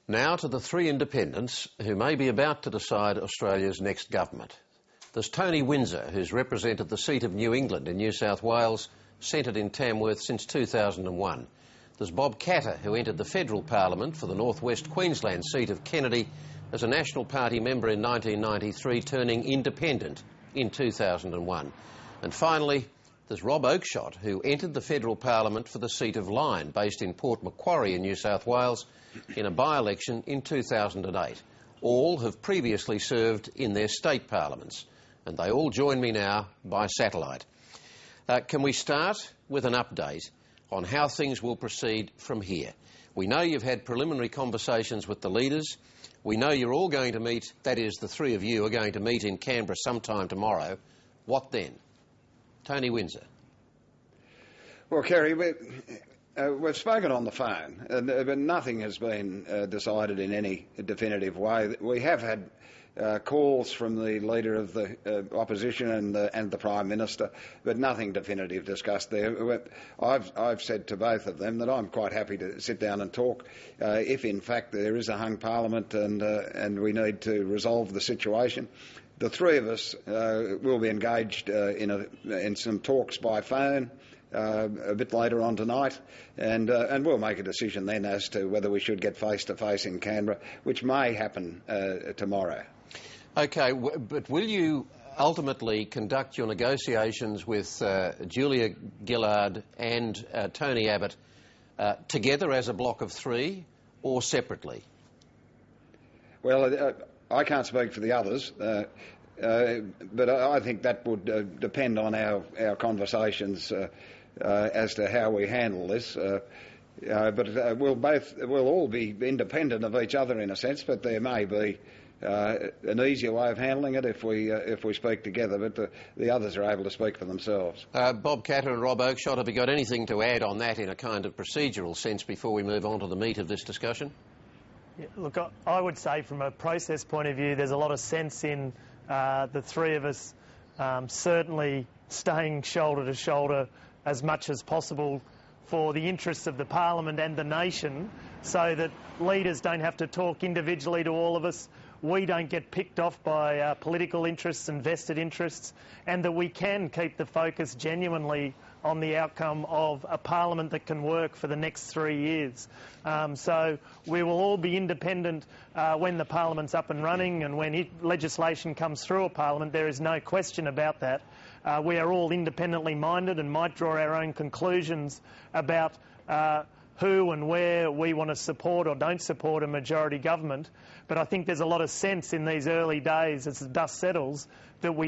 Now to the three independents who may be about to decide Australia's next government. There's Tony Windsor, who's represented the seat of New England in New South Wales, centred in Tamworth since 2001. There's Bob Katter, who entered the federal parliament for the North West Queensland seat of Kennedy as a National Party member in 1993, turning independent in 2001. And finally, there's Rob Oakeshott, who entered the federal parliament for the seat of Lyne, based in Port Macquarie in New South Wales, in a by-election in 2008. All have previously served in their state parliaments, and they all join me now by satellite. Can we start with an update on how things will proceed from here? We know you've had preliminary conversations with the leaders. We know you're all going to meet, that is, the three of you are going to meet in Canberra sometime tomorrow. What then? Tony Windsor. Well, Kerry, we've spoken on the phone, but nothing has been decided in any definitive way. We have had calls from the leader of the opposition and the Prime Minister, but nothing definitive discussed there. I've said to both of them that I'm quite happy to sit down and talk if, in fact, there is a hung parliament and we need to resolve the situation. The three of us will be engaged in some talks by phone a bit later on tonight, and we'll make a decision then as to whether we should get face-to-face in Canberra, which may happen tomorrow. OK, but will you ultimately conduct your negotiations with Julia Gillard and Tony Abbott together as a block of three or separately? Well, I can't speak for the others, but I think that would depend on our conversations as to how we handle this. But we'll all be independent of each other in a sense, but there may be an easier way of handling it if we speak together, but the others are able to speak for themselves. Bob Katter and Rob Oakeshott, have you got anything to add on that in a kind of procedural sense before we move on to the meat of this discussion? Yeah, look, I would say from a process point of view, there's a lot of sense in the three of us certainly staying shoulder to shoulder as much as possible for the interests of the Parliament and the nation, so that leaders don't have to talk individually to all of us, we don't get picked off by political interests and vested interests, and that we can keep the focus genuinely on the outcome of a parliament that can work for the next 3 years. So we will all be independent when the parliament's up and running, and when legislation comes through a parliament. There is no question about that. We are all independently minded and might draw our own conclusions about who and where we want to support or don't support a majority government. But I think there's a lot of sense in these early days, as the dust settles, that we